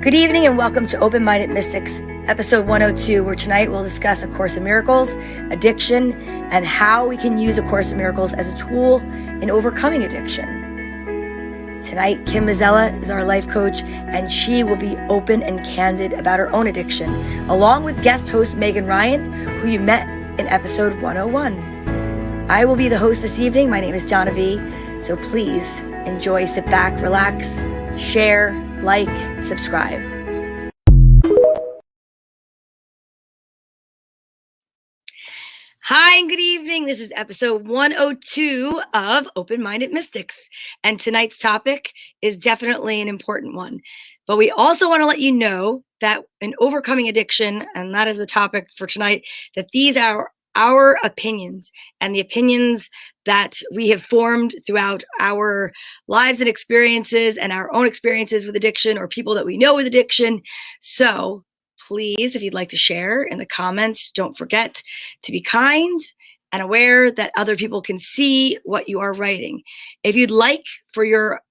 Good evening and welcome to Open-Minded Mystics, episode 102, where tonight we'll discuss A Course in Miracles, addiction, and how we can use A Course in Miracles as a tool in overcoming addiction. Tonight, Kim Mazzella is our life coach, and she will be open and candid about her own addiction, along with guest host Meghan Ryan, who you met in episode 101. I will be the host this evening. My name is Donna V, so please enjoy, sit back, relax, share, like, subscribe. Hi, and good evening. This is episode 102 of Open-Minded Mystics. And tonight's topic is definitely an important one. But we also want to let you know that in overcoming addiction, and that is the topic for tonight, that these are our opinions and the opinions that we have formed throughout our lives and experiences and our own experiences with addiction or people that we know with addiction. So please, if you'd like to share in the comments, don't forget to be kind and aware that other people can see what you are writing. If you'd like for your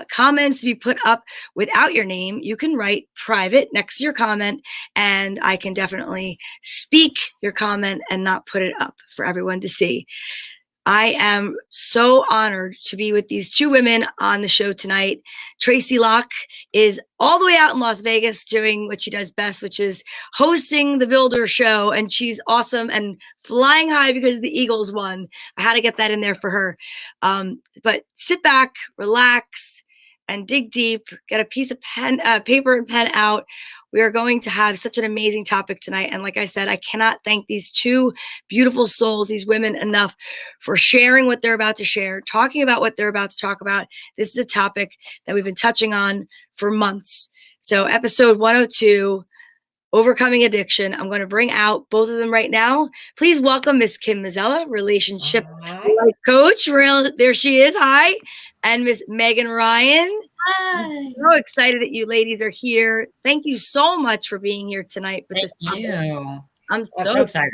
comments to be put up without your name, you can write private next to your comment, and I can definitely speak your comment and not put it up for everyone to see. I am so honored to be with these two women on the show tonight. Tracy Locke is all the way out in Las Vegas doing what she does best, which is hosting the Builder Show. And she's awesome and flying high because the Eagles won. I had to get that in there for her. But sit back, relax, and dig deep. Get a piece of paper and pen out. We are going to have such an amazing topic tonight. And like I said, I cannot thank these two beautiful souls, these women, enough for sharing what they're about to share, talking about what they're about to talk about. This is a topic that we've been touching on for months. So episode 102, Overcoming Addiction. I'm going to bring out both of them right now. Please welcome Miss Kim Mazzella, relationship life coach. There she is. Hi. And Miss Meghan Ryan. Hi. I'm so excited that you ladies are here. Thank you so much for being here tonight. Thank you. I'm so excited.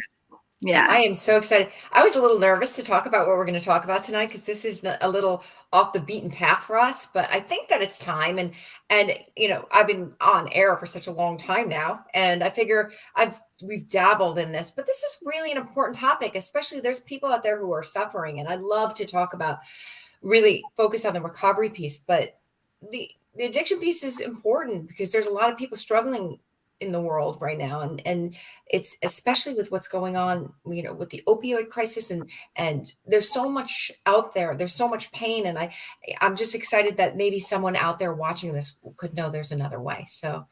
Yeah, I am so excited. I was a little nervous to talk about what we're going to talk about tonight because this is a little off the beaten path for us, but I think that it's time. And you know, I've been on air for such a long time now, and I figure we've dabbled in this, but this is really an important topic, especially there's people out there who are suffering, and I love to talk about, really focus on the recovery piece, but the addiction piece is important because there's a lot of people struggling in the world right now, and it's especially with what's going on, you know, with the opioid crisis, and there's so much out there, there's so much pain, and I'm just excited that maybe someone out there watching this could know there's another way. So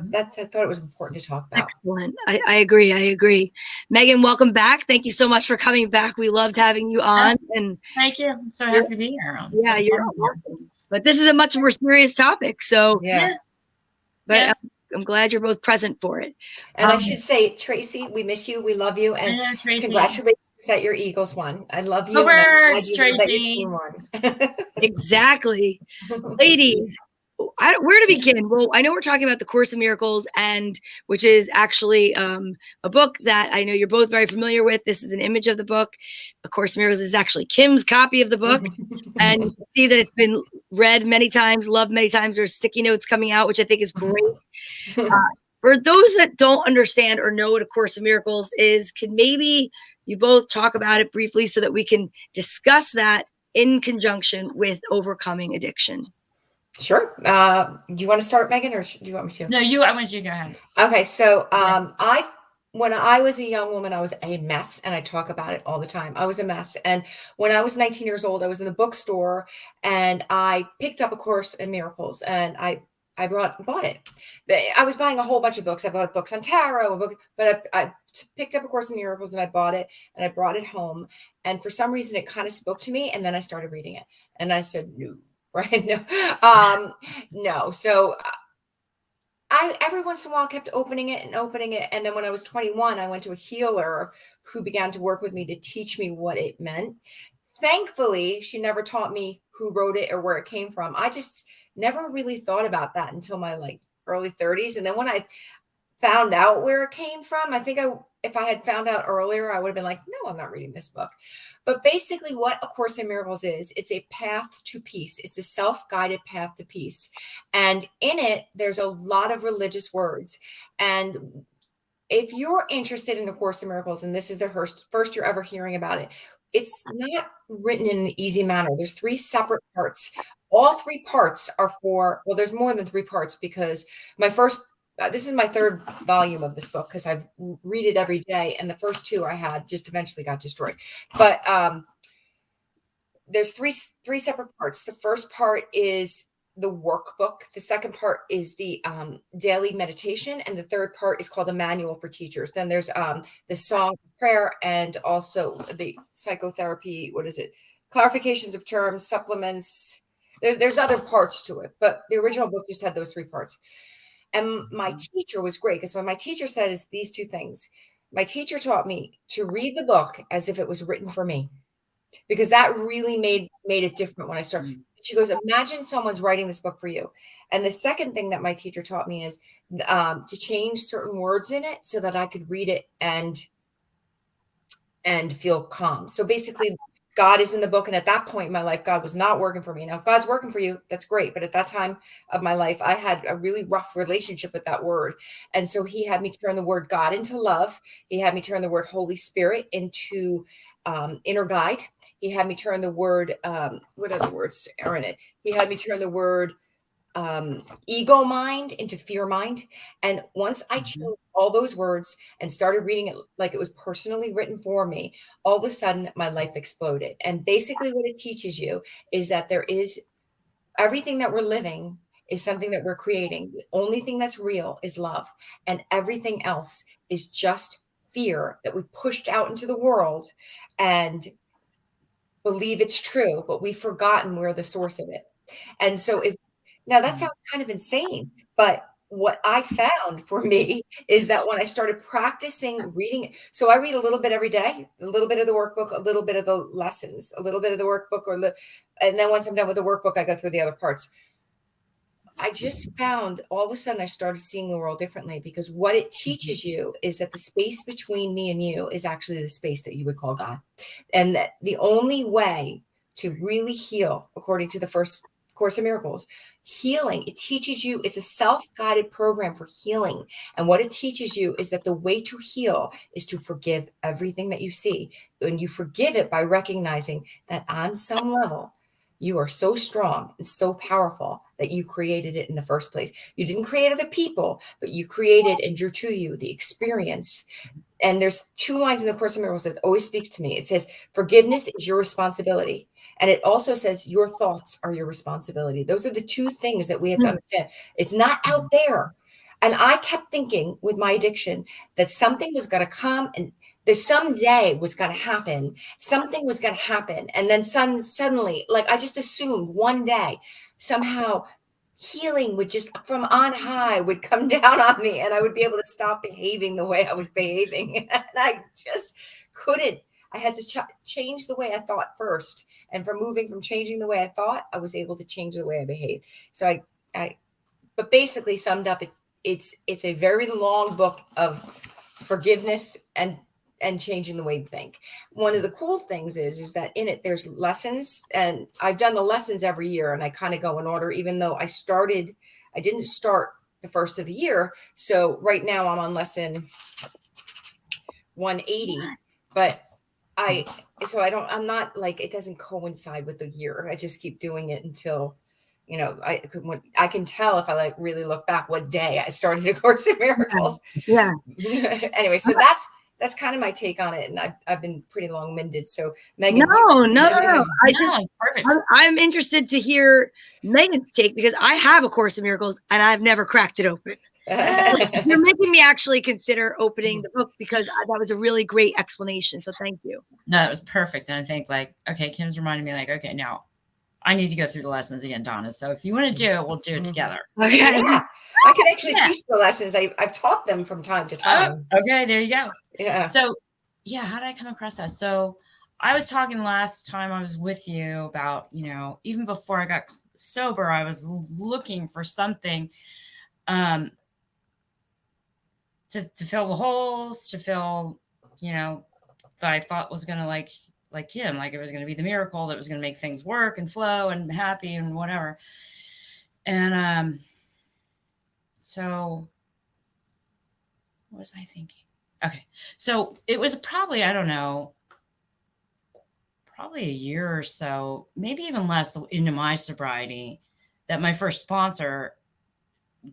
that's, I thought it was important to talk about. Excellent. I agree. Meghan, welcome back. Thank you so much for coming back. We loved having you on. And thank you. I'm so happy to be here. You're awesome. But this is a much more serious topic. So I'm glad you're both present for it. And I should say, Tracy, we miss you. We love you. And congratulations that your Eagles won. I love you. Tracy. That your team won. Exactly. Ladies, where to begin? Well, I know we're talking about the Course in Miracles, and which is actually a book that I know you're both very familiar with. This is an image of the book. A Course in Miracles is actually Kim's copy of the book. And you can see that it's been read many times, loved many times. There's sticky notes coming out, which I think is great. For those that don't understand or know what A Course in Miracles is, can maybe you both talk about it briefly so that we can discuss that in conjunction with overcoming addiction? Sure. Do you want to start, Meghan, or do you want me to? No, I want you to go ahead. Okay. So when I was a young woman, I was a mess, and I talk about it all the time. I was a mess. And when I was 19 years old, I was in the bookstore, and I picked up A Course in Miracles, and I bought it. I was buying a whole bunch of books. I bought books on tarot, but I picked up A Course in Miracles, and I bought it, and I brought it home. And for some reason, it kind of spoke to me. And then I started reading it, and I said, no. Right. No. No. So I every once in a while kept opening it. And then when I was 21, I went to a healer who began to work with me to teach me what it meant. Thankfully, she never taught me who wrote it or where it came from. I just never really thought about that until my early 30s. And then when I found out where it came from. I think if I had found out earlier, I would have been like, no, I'm not reading this book. But basically, what A Course in Miracles is, it's a path to peace. It's a self-guided path to peace. And in it, there's a lot of religious words. And if you're interested in A Course in Miracles, and this is the first you're ever hearing about it, it's not written in an easy manner. There's 3 separate parts. All 3 parts are for, well, there's more than 3 parts because this is my 3rd volume of this book because I read it every day. And the first 2 I had just eventually got destroyed. But there's three separate parts. The first part is the workbook. The second part is the daily meditation. And the third part is called the manual for teachers. Then there's the song prayer and also the psychotherapy. What is it? Clarifications of terms, supplements. There's other parts to it, but the original book just had those 3 parts. And my teacher was great because what my teacher said is these 2 things. My teacher taught me to read the book as if it was written for me, because that really made it different when I started. She goes, imagine someone's writing this book for you. And the second thing that my teacher taught me is to change certain words in it so that I could read it and feel calm. So basically, God is in the book. And at that point in my life, God was not working for me. Now, if God's working for you, that's great. But at that time of my life, I had a really rough relationship with that word. And so he had me turn the word God into love. He had me turn the word Holy Spirit into inner guide. He had me turn the word, what other words are in it? He had me turn the word ego mind into fear mind. And once I changed all those words and started reading it like it was personally written for me, all of a sudden my life exploded. And basically what it teaches you is that there is everything that we're living is something that we're creating. The only thing that's real is love. And everything else is just fear that we pushed out into the world and believe it's true, but we've forgotten we're the source of it. And so now that sounds kind of insane, but what I found for me is that when I started practicing reading, so I read a little bit every day, a little bit of the workbook, a little bit of the lessons, a little bit of the workbook, and then once I'm done with the workbook, I go through the other parts. I just found all of a sudden I started seeing the world differently, because what it teaches you is that the space between me and you is actually the space that you would call God. And that the only way to really heal, according to the first Course in Miracles, healing, it teaches you, it's a self-guided program for healing. And what it teaches you is that the way to heal is to forgive everything that you see. And you forgive it by recognizing that on some level, you are so strong and so powerful that you created it in the first place. You didn't create other people, but you created and drew to you the experience. And there's 2 lines in the Course in Miracles that always speaks to me. It says, forgiveness is your responsibility. And it also says your thoughts are your responsibility. Those are the 2 things that we have to understand. It's not out there. And I kept thinking with my addiction that something was going to come and there's someday was going to happen. Something was going to happen. And then suddenly, like I just assumed one day somehow healing would just from on high would come down on me and I would be able to stop behaving the way I was behaving. And I just couldn't. I had to change the way I thought first. And from changing the way I thought, I was able to change the way I behaved. So but basically summed up, it's a very long book of forgiveness and changing the way you think. One of the cool things is that in it, there's lessons, and I've done the lessons every year and I kind of go in order, even though I didn't start the first of the year. So right now I'm on lesson 180, but I'm not like, it doesn't coincide with the year. I just keep doing it until, I can tell if I really look back what day I started A Course in Miracles. Yeah. Anyway, so that's kind of my take on it. And I've been pretty long-winded. So Megan. No. Perfect. I'm interested to hear Megan's take, because I have A Course in Miracles and I've never cracked it open. You're making me actually consider opening the book, because that was a really great explanation. So thank you. No, it was perfect. And I think okay, Kim's reminding me okay, now I need to go through the lessons again, Donna. So if you want to do it, we'll do it together. Okay. Yeah. I can actually teach the lessons. I've taught them from time to time. Oh, okay, there you go. Yeah. So yeah, how did I come across that? So I was talking last time I was with you about, even before I got sober, I was looking for something to fill the holes, to fill, that I thought was going to like him, like it was going to be the miracle that was going to make things work and flow and happy and whatever. And so what was I thinking? Okay. So it was probably, I don't know, probably a year or so, maybe even less into my sobriety, that my first sponsor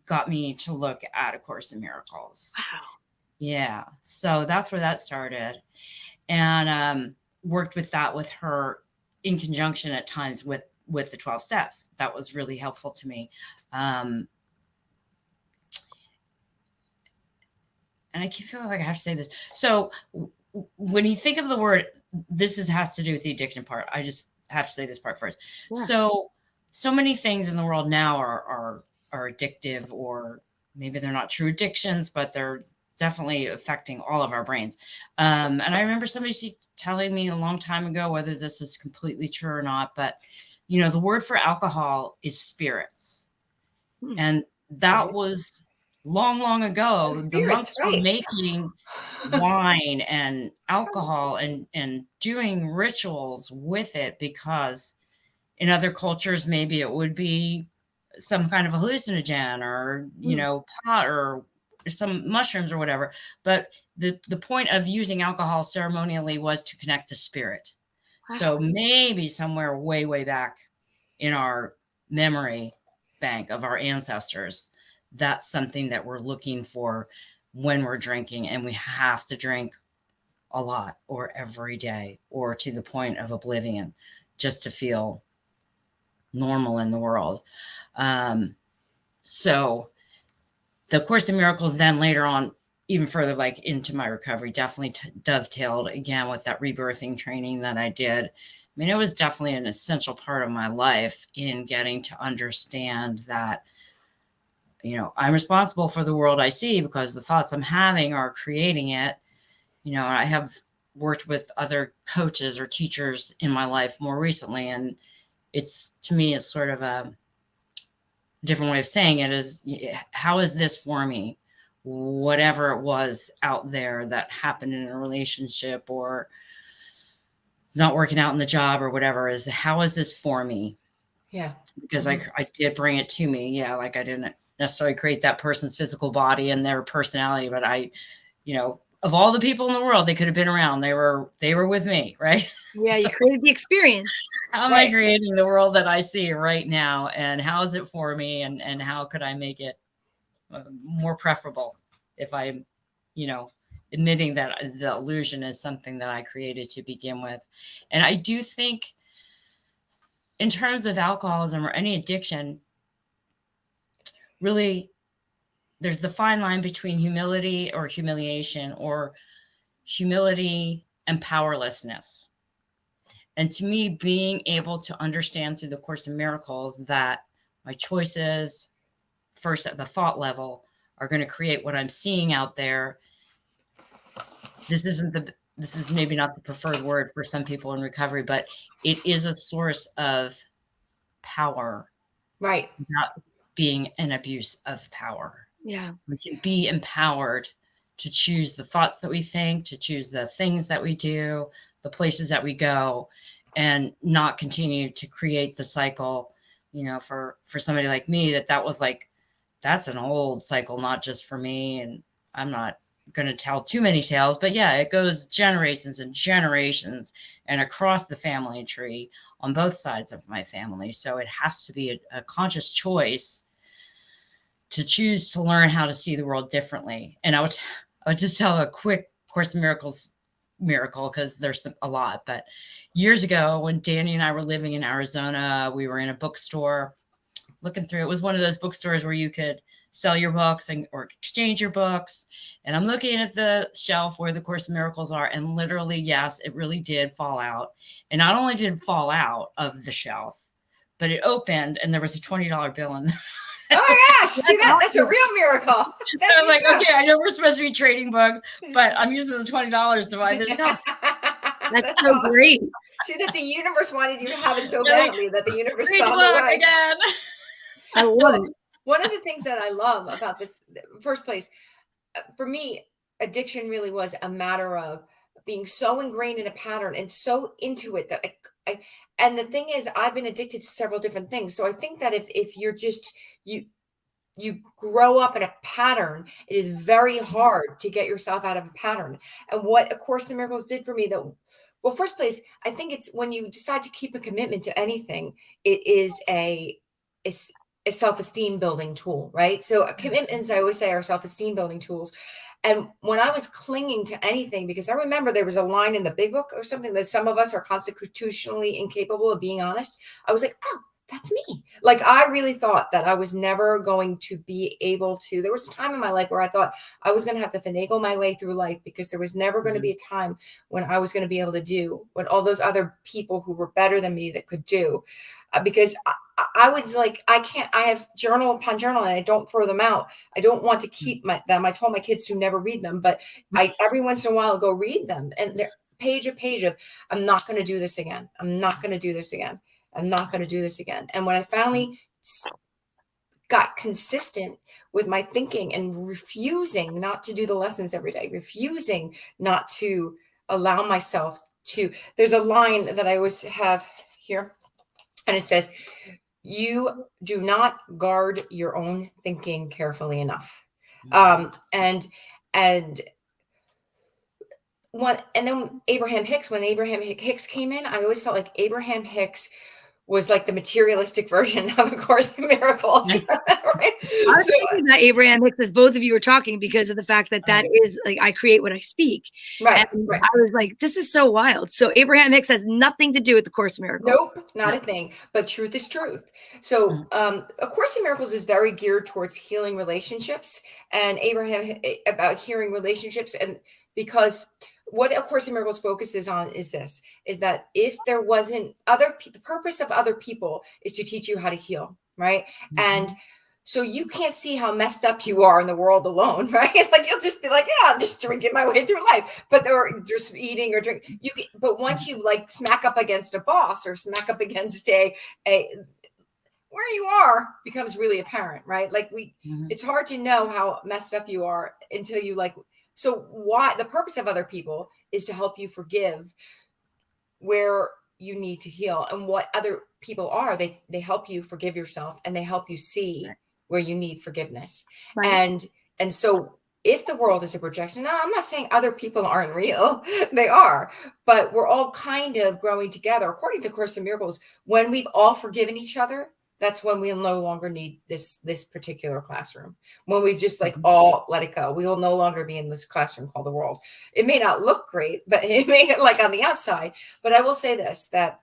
got me to look at A Course in Miracles. Wow. Yeah. So that's where that started. And worked with her in conjunction at times with the 12 steps. That was really helpful to me. And I keep feeling like I have to say this. So when you think of the word, has to do with the addiction part. I just have to say this part first. Yeah. So many things in the world now are addictive, or maybe they're not true addictions, but they're definitely affecting all of our brains. And I remember somebody telling me a long time ago, whether this is completely true or not, but the word for alcohol is spirits. And that was long ago. The monks were making wine and alcohol and doing rituals with it, because in other cultures, maybe it would be some kind of hallucinogen or, pot or some mushrooms or whatever. But the point of using alcohol ceremonially was to connect to spirit. Wow. So maybe somewhere way, way back in our memory bank of our ancestors, that's something that we're looking for when we're drinking, and we have to drink a lot or every day or to the point of oblivion just to feel normal in the world. So the Course in Miracles then later on, even further, like into my recovery, definitely dovetailed again with that rebirthing training that I did. I mean, it was definitely an essential part of my life in getting to understand that, I'm responsible for the world I see, because the thoughts I'm having are creating it. I have worked with other coaches or teachers in my life more recently, and to me, it's sort of a different way of saying it is, how is this for me? Whatever it was out there that happened in a relationship, or it's not working out in the job or whatever, is how is this for me? Yeah. Because I did bring it to me. Yeah. Like I didn't necessarily create that person's physical body and their personality, but I, of all the people in the world they could have been around, they were with me. Right. Yeah. You created the experience. How am I creating the world that I see right now? And how is it for me? And how could I make it more preferable if I'm, admitting that the illusion is something that I created to begin with. And I do think in terms of alcoholism or any addiction, really, there's the fine line between humility or humiliation, or humility and powerlessness. And to me, being able to understand through the Course in Miracles that my choices, first at the thought level, are going to create what I'm seeing out there. This is maybe not the preferred word for some people in recovery, but it is a source of power. Right. Not being an abuse of power. Yeah. We can be empowered to choose the thoughts that we think, to choose the things that we do, the places that we go, and not continue to create the cycle, for somebody like me, that was like, that's an old cycle, not just for me. And I'm not going to tell too many tales, but yeah, it goes generations and generations and across the family tree on both sides of my family. So it has to be a conscious choice to choose to learn how to see the world differently. And I would just tell a quick Course in Miracles miracle, because there's a lot. But years ago, when Danny and I were living in Arizona, we were in a bookstore looking through. It was one of those bookstores where you could sell your books or exchange your books. And I'm looking at the shelf where the Course in Miracles are, and literally, yes, it really did fall out. And not only did it fall out of the shelf, but it opened and there was a $20 bill in there. Oh my gosh, see that's a real miracle. I was like, okay, I know we're supposed to be trading books, but I'm using the $20 to buy this cup. That's so awesome. Great. See that the universe wanted you to have it so badly that the universe found a way. Again. I love it. One of the things that I love about this, first place, for me, addiction really was a matter of being so ingrained in a pattern and so into it that and the thing is, I've been addicted to several different things. So I think that if you're just you you grow up in a pattern, it is very hard to get yourself out of a pattern. And what A Course in Miracles did for me, that, well, first place, I think it's when you decide to keep a commitment to anything, it is it's a self-esteem building tool, right? So commitments, I always say, are self-esteem building tools. And when I was clinging to anything, because I remember there was a line in the big book or something that some of us are constitutionally incapable of being honest. I was like, oh, that's me. Like, I really thought that I was never going to be able to. There was a time in my life where I thought I was going to have to finagle my way through life, because there was never going to be a time when I was going to be able to do what all those other people who were better than me that could do. Because I was like, I can't, I have journal upon journal and I don't throw them out. I don't want to keep them. I told my kids to never read them, but I every once in a while go read them, and they're page of, I'm not going to do this again. I'm not going to do this again. I'm not going to do this again. And when I finally got consistent with my thinking and refusing not to do the lessons every day, refusing not to allow myself to, there's a line that I always have here, and it says, you do not guard your own thinking carefully enough. And then Abraham Hicks, when Abraham Hicks came in, I always felt like Abraham Hicks was like the materialistic version of A Course in Miracles. Right? I was thinking about Abraham Hicks as both of you were talking, because of the fact that that is like, I create what I speak. Right. And I was like, this is so wild. So Abraham Hicks has nothing to do with the Course in Miracles. Nope, not a thing. But truth is truth. So A Course in Miracles is very geared towards healing relationships, and Abraham about healing relationships. And because what A Course in Miracles focuses on is this, is that if there wasn't the purpose of other people is to teach you how to heal, right? And so you can't see how messed up you are in the world alone, right? Like, you'll just be like, yeah, I'm just drinking my way through life, but they're just eating or drink. But once you like smack up against a boss or smack up against a where you are becomes really apparent, right? Like it's hard to know how messed up you are until you like. So why the purpose of other people is to help you forgive where you need to heal, and what other people are, they help you forgive yourself, and they help you see where you need forgiveness. Right. And so if the world is a projection, no, I'm not saying other people aren't real. They are, but we're all kind of growing together. According to the Course in Miracles, when we've all forgiven each other, that's when we'll no longer need this particular classroom. When we've just like all let it go, we will no longer be in this classroom called the world. It may not look great, but it may like on the outside. But I will say this, that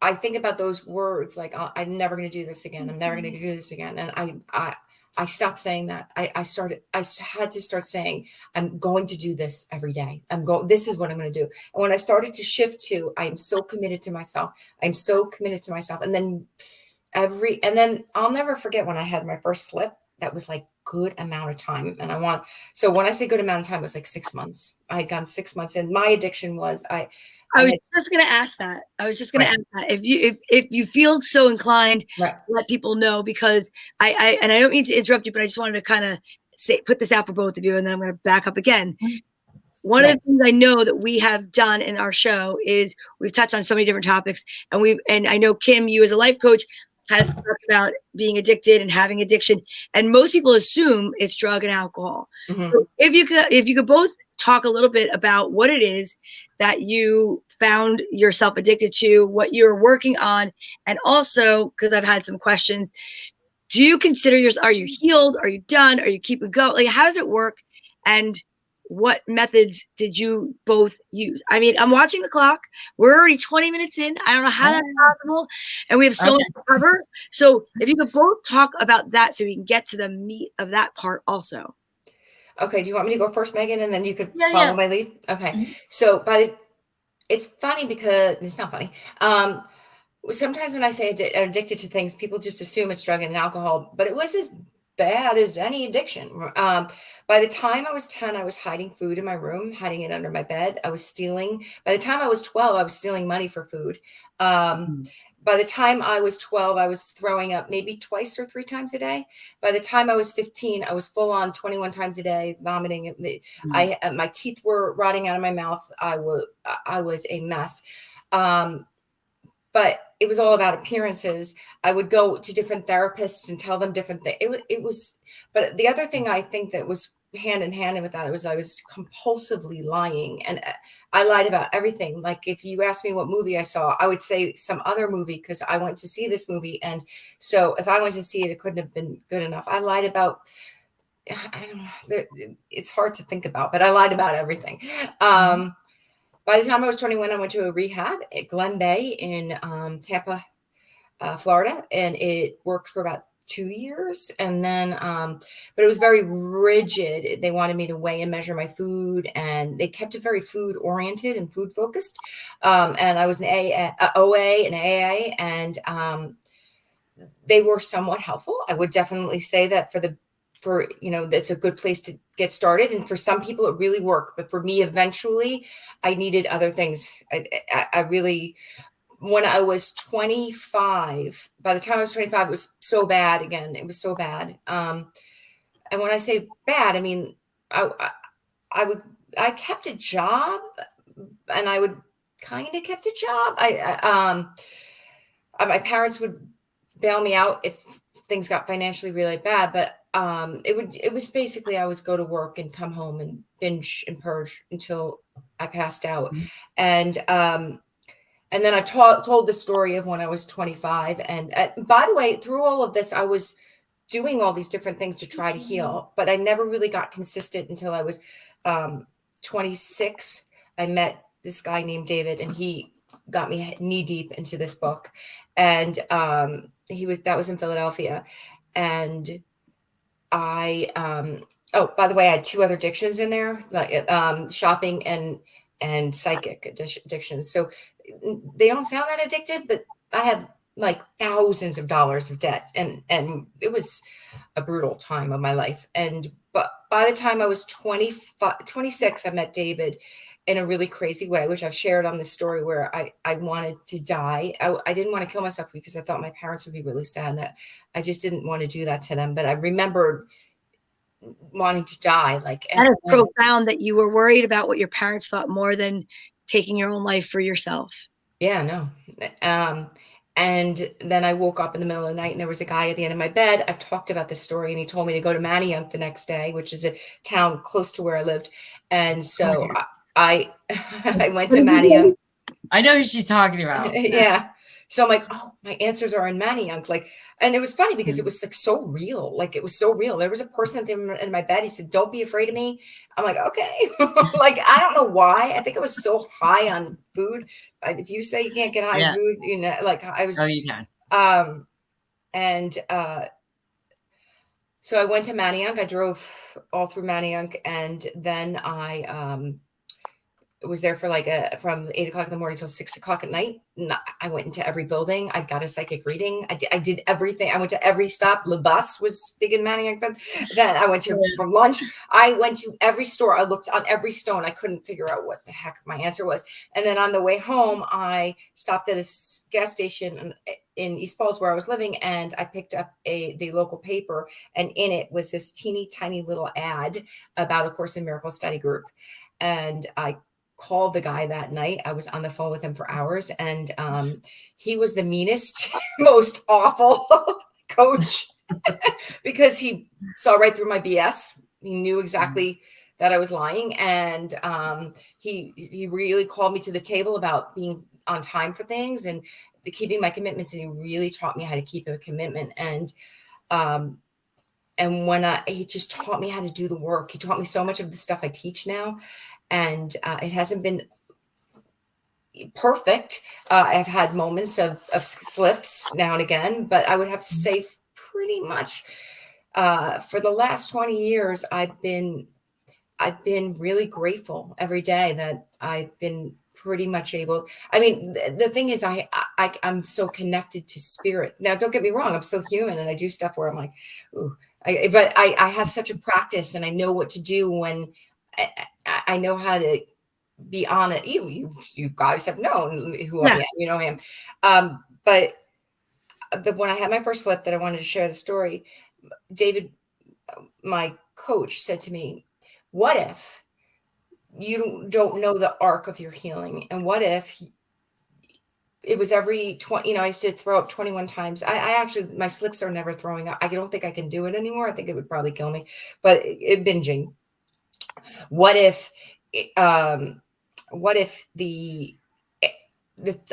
I think about those words, like, I'm never going to do this again. I'm never going to do this again. And I stopped saying that. I had to start saying, I'm going to do this every day. This is what I'm going to do. And when I started to shift to, I'm so committed to myself. I'm so committed to myself. And then I'll never forget when I had my first slip. That was like good amount of time. And so when I say good amount of time, it was like 6 months. I had gone 6 months, and my addiction was, I was just going to ask that. If you feel so inclined, let people know, because I don't mean to interrupt you, but I just wanted to kind of put this out for both of you, and then I'm going to back up again. One of the things I know that we have done in our show is we've touched on so many different topics, and I know, Kim, you as a life coach has talked about being addicted and having addiction, and most people assume it's drug and alcohol. So if you could both talk a little bit about what it is that you found yourself addicted to, what you're working on, and also, because I've had some questions, do you consider are you healed? Are you done? Are you keeping going? Like, how does it work? And what methods did you both use? I mean, I'm watching the clock. We're already 20 minutes in. I don't know how that's possible. And we have so much to cover. So if you could both talk about that, so we can get to the meat of that part also. Okay. Do you want me to go first, Megan, and then you could follow my lead? Okay. So it's funny, because it's not funny. Sometimes when I say addicted to things, people just assume it's drug and alcohol, but it was as bad as any addiction. By the time I was 10, I was hiding food in my room, hiding it under my bed. I was stealing. By the time I was 12, I was stealing money for food. by the time I was 12, I was throwing up maybe twice or 3 times a day. By the time I was 15, I was full on 21 times a day, vomiting. My teeth were rotting out of my mouth. I was a mess. But it was all about appearances. I would go to different therapists and tell them different things. But the other thing I think that was hand in hand with that was I was compulsively lying, and I lied about everything. Like if you asked me what movie I saw, I would say some other movie because I went to see this movie, and so if I went to see it, it couldn't have been good enough. I lied about. I don't know. It's hard to think about, but I lied about everything. By the time I was 21, I went to a rehab at Glen Bay in Tampa, Florida, and it worked for about 2 years. And then, but it was very rigid. They wanted me to weigh and measure my food, and they kept it very food oriented and food focused. And I was an OA and AA, and they were somewhat helpful. I would definitely say that that's a good place to get started. And for some people it really worked. But for me, eventually I needed other things. I really, when I was 25, by the time I was 25, it was so bad again. It was so bad. And when I say bad, I mean, I kept a job, and I would kind of kept a job. My parents would bail me out if things got financially really bad, but it was basically I was go to work and come home and binge and purge until I passed out. And then I've told the story of when I was 25. And by the way, through all of this, I was doing all these different things to try to heal, but I never really got consistent until I was 26. I met this guy named David, and he got me knee deep into this book. And that was in Philadelphia. And by the way, I had 2 other addictions in there, like shopping and psychic addictions. So they don't sound that addictive, but I had like thousands of dollars of debt, and it was a brutal time of my life. But by the time I was 26, I met David in a really crazy way, which I've shared on this story, where I wanted to die. I didn't want to kill myself because I thought my parents would be really sad. And I just didn't want to do that to them. But I remembered wanting to die. Like, that is profound that you were worried about what your parents thought more than taking your own life for yourself. Yeah, no. And then I woke up in the middle of the night, and there was a guy at the end of my bed. I've talked about this story, and he told me to go to Manayunk the next day, which is a town close to where I lived. And so I went to Manayunk. I know who she's talking about. Yeah. So I'm like, oh, my answers are in Manayunk. Like, and it was funny because it was like so real. Like, it was so real. There was a person in my bed. He said, "Don't be afraid of me." I'm like, okay. Like, I don't know why. I think I was so high on food. If you say you can't get high on food, like I was. Oh, you can. So I went to Manayunk. I drove all through Manayunk, and then I was there for from 8 o'clock in the morning till 6 o'clock at night. I went into every building. I got a psychic reading. I did everything. I went to every stop. Le Bus was big in Manayunk. Then I went to from lunch. I went to every store. I looked on every stone. I couldn't figure out what the heck my answer was. And then on the way home, I stopped at a gas station in East Falls where I was living, and I picked up the local paper, and in it was this teeny tiny little ad about a Course in Miracles study group. And I called the guy that night. I was on the phone with him for hours, and he was the meanest, most awful coach because he saw right through my BS. He knew exactly that I was lying, and he really called me to the table about being on time for things and keeping my commitments, and he really taught me how to keep a commitment. And he just taught me how to do the work. He taught me so much of the stuff I teach now. And it hasn't been perfect. I've had moments of slips now and again, but I would have to say pretty much for the last 20 years, I've been really grateful every day that I've been pretty much able. I mean, the thing is, I'm so connected to spirit. Now, don't get me wrong. I'm still human, and I do stuff where I'm like, ooh, but I have such a practice, and I know what to do when I know how to be on it. You guys have known who I am, you know him. But but when I had my first slip that I wanted to share the story, David, my coach, said to me, what if you don't know the arc of your healing? And what if it was every 20, I used to throw up 21 times. I actually, my slips are never throwing up. I don't think I can do it anymore. I think it would probably kill me, but binging. What if, what if the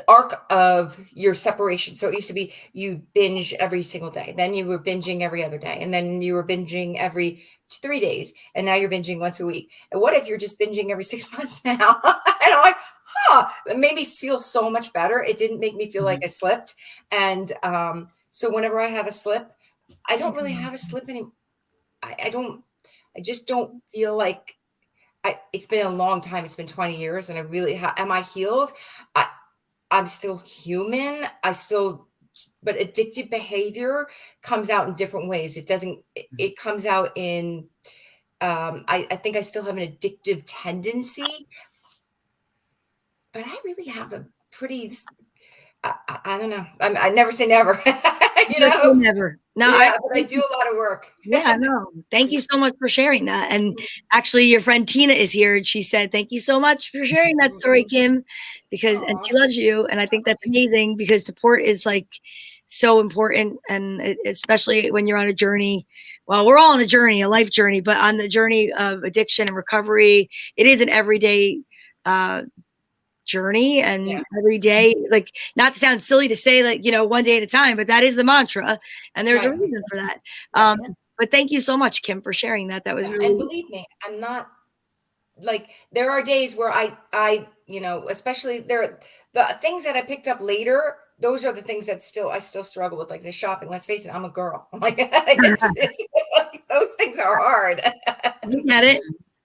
arc of your separation? So it used to be you binge every single day, then you were binging every other day, and then you were binging every 3 days, and now you're binging once a week. And what if you're just binging every 6 months now? And I'm like, it made me feel so much better. It didn't make me feel like I slipped. And so whenever I have a slip, I don't really have a slip anymore. I just don't feel like it's been a long time. It's been 20 years, and I really am I healed? I'm still human. But addictive behavior comes out in different ways. It comes out in, I think I still have an addictive tendency, but I really have a pretty, I don't know. I never say never, Never. No, yeah, but I do a lot of work. Yeah, no. Thank you so much for sharing that. And actually, your friend Tina is here, and she said, "Thank you so much for sharing that story, Kim," and she loves you. And I think that's amazing, because support is like so important, and especially when you're on a journey. Well, we're all on a journey, a life journey, but on the journey of addiction and recovery, it is an everyday journey, and every day, like, not to sound silly to say, like, one day at a time, but that is the mantra, and there's a reason for that. But thank you so much, Kim, for sharing that. That was really, and believe me, I'm not like, there are days where I especially the things that I picked up later. Those are the things that I still struggle with, like the shopping. Let's face it, I'm a girl. I'm like, those things are hard. You get it,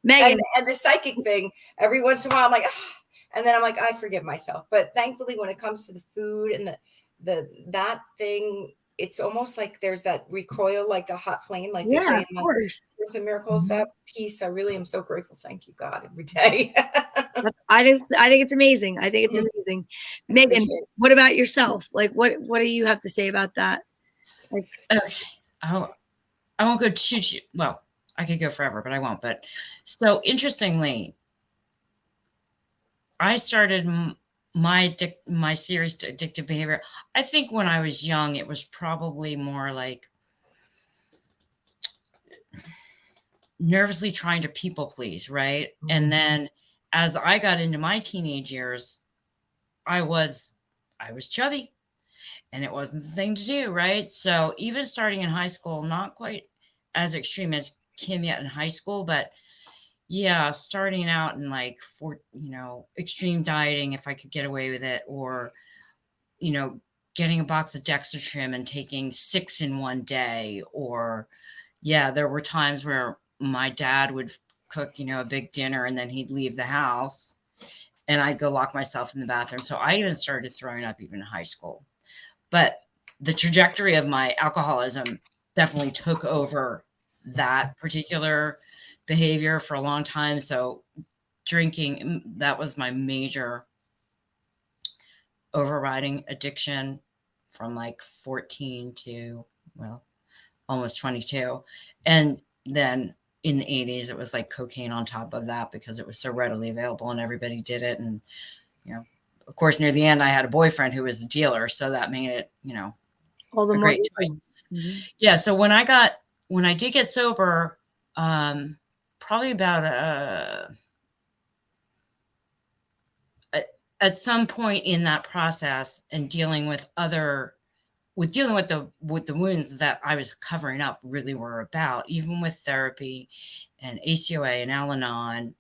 Meghan. And the psychic thing, every once in a while, I'm like, and then I'm like, I forgive myself. But thankfully, when it comes to the food and that thing, it's almost like there's that recoil, like a hot flame, like they say in Of course. Course in Miracles. That peace, I really am so grateful. Thank you, God, every day. I think it's amazing. I think it's amazing. Meghan, what about yourself? Like, what do you have to say about that? Like, okay, I won't go too. Well, I could go forever, but I won't. But so interestingly, I started my series to addictive behavior. I think when I was young, it was probably more like nervously trying to people please, right? And then as I got into my teenage years, I was chubby, and it wasn't the thing to do, right? So even starting in high school, not quite as extreme as Kim yet in high school, but yeah, starting out in like extreme dieting, if I could get away with it, or getting a box of Dextrim and taking 6 in one day, or there were times where my dad would cook, a big dinner, and then he'd leave the house, and I'd go lock myself in the bathroom. So I even started throwing up even in high school. But the trajectory of my alcoholism definitely took over that particular behavior for a long time. So drinking, that was my major overriding addiction from like 14 to, well, almost 22. And then in the 80s, it was like cocaine on top of that, because it was so readily available and everybody did it. And, of course, near the end, I had a boyfriend who was the dealer. So that made it, all the a great choice. Yeah. So when I did get sober, probably about at some point in that process, and dealing with the wounds that I was covering up really were about, even with therapy and ACOA and Al-Anon,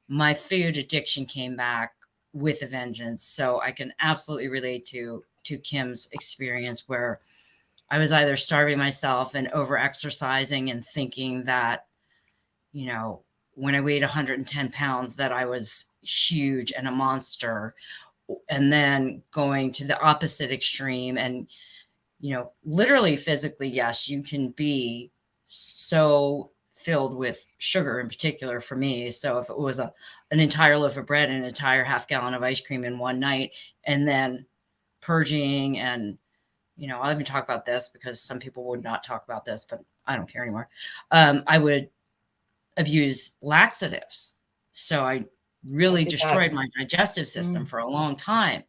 my food addiction came back with a vengeance. So I can absolutely relate to Kim's experience, where I was either starving myself and over exercising and thinking that, when I weighed 110 pounds, that I was huge and a monster, and then going to the opposite extreme. And, literally physically, yes, you can be so filled with sugar, in particular for me. So if it was an entire loaf of bread and an entire half gallon of ice cream in one night, and then purging and, I'll even talk about this because some people would not talk about this, but I don't care anymore. I would abuse laxatives. So I really destroyed my digestive system for a long time.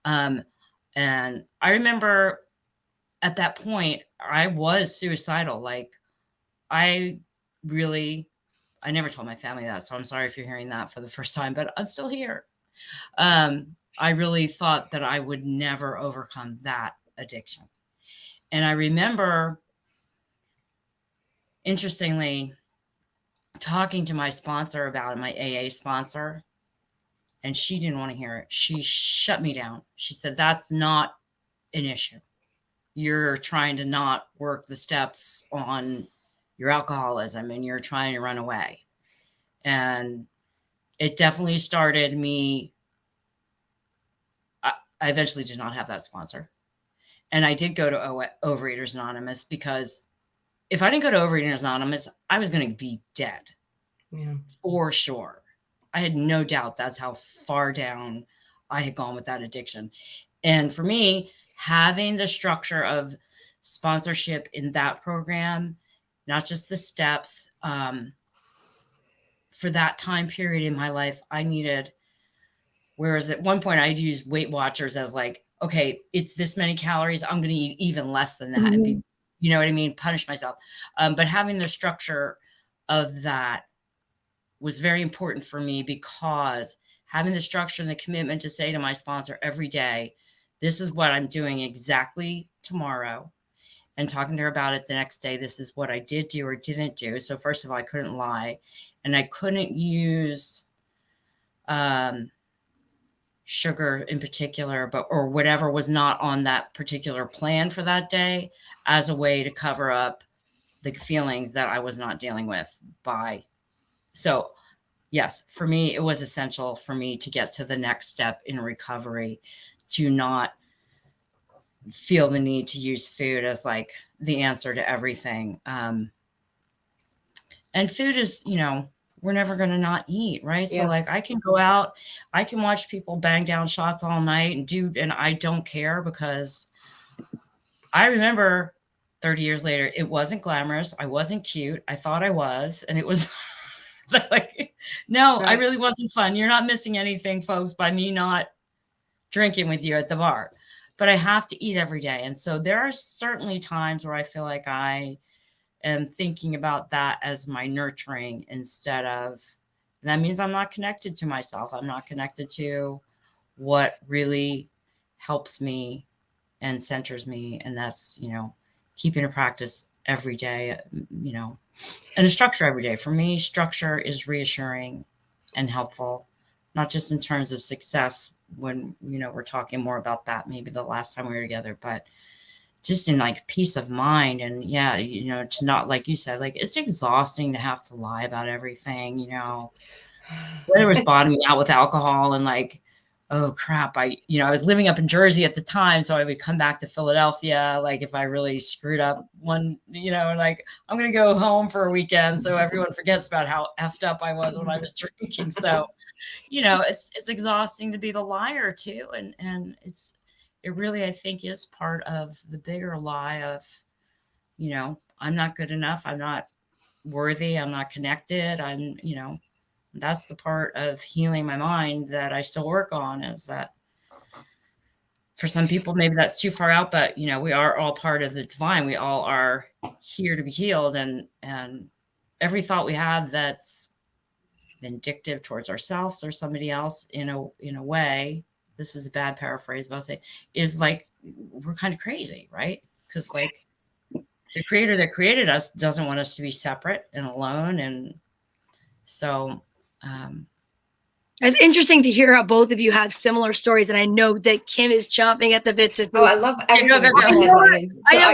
And I remember at that point, I was suicidal. Like I never told my family that. So I'm sorry if you're hearing that for the first time, but I'm still here. I really thought that I would never overcome that addiction. And I remember, interestingly, talking to my sponsor about it, my AA sponsor, and she didn't want to hear it. She shut me down. She said, that's not an issue. You're trying to not work the steps on your alcoholism and you're trying to run away. And it definitely started me. I eventually did not have that sponsor. And I did go to Overeaters Anonymous because if I didn't go to Overeaters Anonymous, I was going to be dead. Yeah. For sure. I had no doubt that's how far down I had gone with that addiction. And for me, having the structure of sponsorship in that program, not just the steps, for that time period in my life, I needed, whereas at one point I'd use Weight Watchers as like, okay, it's this many calories. I'm going to eat even less than that. Mm-hmm. And be, you know what I mean? Punish myself. But having the structure of that was very important for me because having the structure and the commitment to say to my sponsor every day, this is what I'm doing exactly tomorrow. And talking to her about it the next day, this is what I did do or didn't do. So first of all, I couldn't lie and I couldn't use sugar in particular, or whatever was not on that particular plan for that day as a way to cover up the feelings that I was not dealing with So yes, for me, it was essential for me to get to the next step in recovery, to not feel the need to use food as like the answer to everything. And food is, we're never going to not eat, right? Yeah. So like I can go out, I can watch people bang down shots all night and I don't care because I remember 30 years later, it wasn't glamorous. I wasn't cute. I thought I was, and it was like, no, right. I really wasn't fun. You're not missing anything, folks, by me not drinking with you at the bar, but I have to eat every day. And so there are certainly times where I feel like I am thinking about that as my nurturing instead of, and that means I'm not connected to myself. I'm not connected to what really helps me and centers me. And that's, keeping a practice every day, and a structure every day. For me, structure is reassuring and helpful, not just in terms of success when, we're talking more about that, maybe the last time we were together, but just in like peace of mind. And yeah, to not, like you said, like it's exhausting to have to lie about everything, whether it was bottoming out with alcohol and like, oh crap, I was living up in Jersey at the time. So I would come back to Philadelphia. Like if I really screwed up one, like I'm going to go home for a weekend. So everyone forgets about how effed up I was when I was drinking. So, it's exhausting to be the liar too. And it really, I think, is part of the bigger lie of, I'm not good enough. I'm not worthy. I'm not connected. That's the part of healing my mind that I still work on, is that for some people, maybe that's too far out, but we are all part of the divine. We all are here to be healed, and every thought we have that's vindictive towards ourselves or somebody else in a way, this is a bad paraphrase, but I'll say, is like, we're kind of crazy, right? Because like the creator that created us doesn't want us to be separate and alone. And so, it's interesting to hear how both of you have similar stories, and I know that Kim is chomping at the bit to. Oh, I love everything.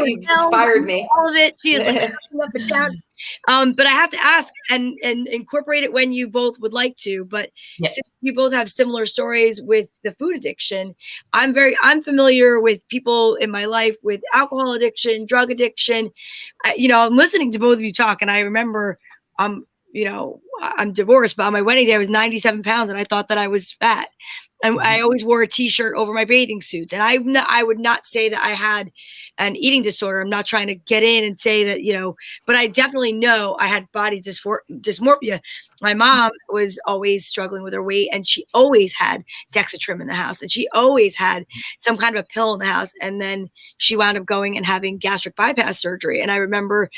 You've inspired me. All of it. She is like chomping up and down. But I have to ask and incorporate it when you both would like to. But since you both have similar stories with the food addiction, I'm familiar with people in my life with alcohol addiction, drug addiction. I'm listening to both of you talk, and I remember I'm divorced, but on my wedding day, I was 97 pounds and I thought that I was fat. And I always wore a t-shirt over my bathing suits. And I would not say that I had an eating disorder. I'm not trying to get in and say that, but I definitely know I had body dysmorphia. My mom was always struggling with her weight, and she always had Dexatrim in the house, and she always had some kind of a pill in the house. And then she wound up going and having gastric bypass surgery. And I remember,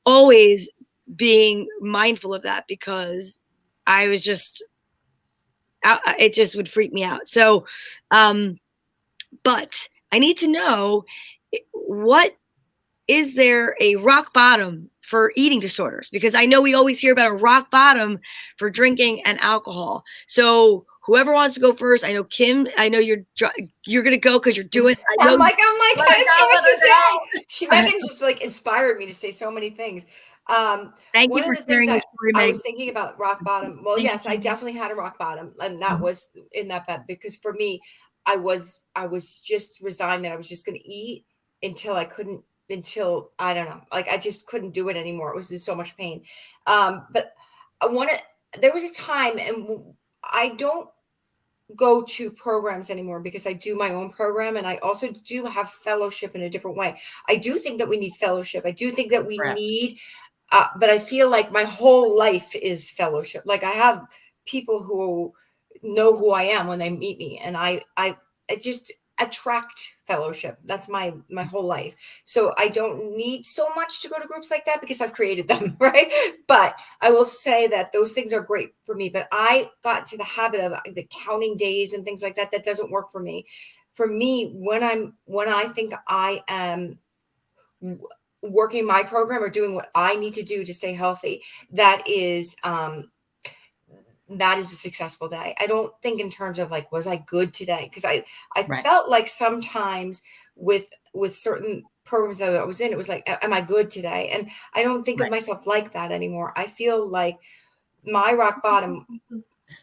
always being mindful of that, because I was just, it just would freak me out. So, but I need to know, what is there a rock bottom for eating disorders? Because I know we always hear about a rock bottom for drinking and alcohol. So whoever wants to go first, I know Kim, I know you're going to go because you're doing. I'm like, I had so much to say. Meghan just like inspired me to say so many things. Thank you for sharing your story, Meg. I was thinking about rock bottom. Well, yes, I definitely had a rock bottom, and that was in that bed, because for me, I was just resigned that I was just going to eat until I couldn't, until I don't know, like I just couldn't do it anymore. It was in so much pain. But there was a time, and I don't go to programs anymore because I do my own program, and I also do have fellowship in a different way. I do think that we need fellowship. I do think that we need, but I feel like my whole life is fellowship. Like I have people who know who I am when they meet me, and I just attract fellowship. That's my whole life. So I don't need so much to go to groups like that because I've created them, right? But I will say that those things are great for me. But I got into the habit of the counting days and things like that. That doesn't work for me. For me, when I think I am working my program or doing what I need to do to stay healthy, that is a successful day. I don't think in terms of like, was I good today? Because I felt like sometimes with certain programs that I was in, it was like, am I good today? And I don't think of myself like that anymore. I feel like my rock bottom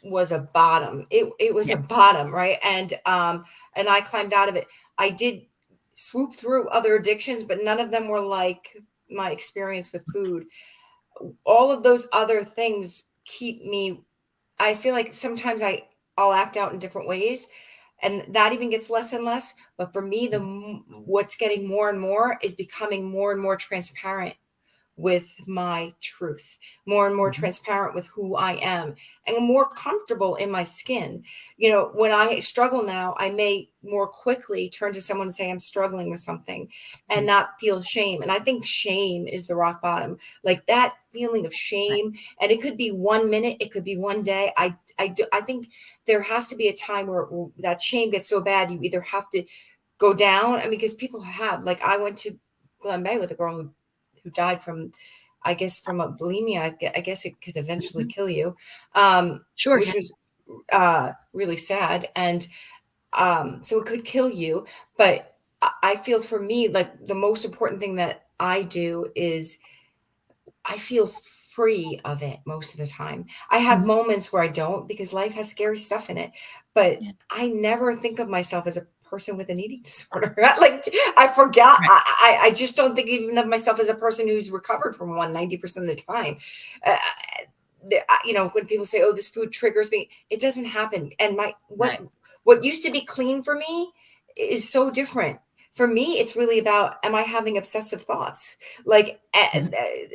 was a bottom. It was a bottom, right? And I climbed out of it. I did swoop through other addictions, but none of them were like my experience with food. All of those other things keep me, I feel like sometimes I'll act out in different ways, and that even gets less and less. But for me, what's getting more and more is becoming more and more transparent with my truth, more and more transparent with who I am, and more comfortable in my skin. When I struggle now, I may more quickly turn to someone and say, I'm struggling with something, and not feel shame. And I think shame is the rock bottom, like that feeling of shame. And it could be 1 minute, it could be one day. I think there has to be a time where that shame gets so bad, you either have to go down. I mean, because people have, like, I went to Glen Bay with a girl who died from, I guess, from a bulimia. I guess it could eventually kill you. Sure. Which was really sad. And so it could kill you. But I feel for me, like the most important thing that I do is I feel free of it most of the time. I have moments where I don't, because life has scary stuff in it, but I never think of myself as a person with an eating disorder. Like I forgot. I just don't think even of myself as a person who's recovered from one 90% of the time. When people say, "Oh, this food triggers me," it doesn't happen. And what used to be clean for me is so different. For me, it's really about, am I having obsessive thoughts? Like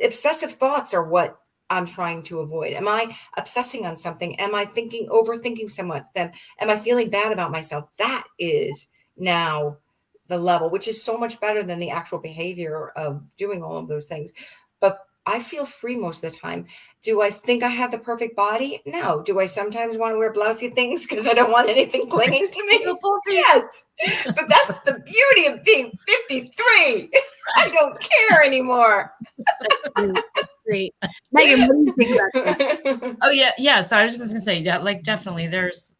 obsessive thoughts are what I'm trying to avoid. Am I obsessing on something? Am I overthinking somewhat? Am I feeling bad about myself? That is now the level, which is so much better than the actual behavior of doing all of those things. But I feel free most of the time. Do I think I have the perfect body? No. Do I sometimes want to wear blousy things because I don't want anything clinging to me? Yes. But that's the beauty of being 53. I don't care anymore. Great. Meghan, what do you think about that? Oh, yeah. Yeah. So I was just going to say, yeah, like definitely there's,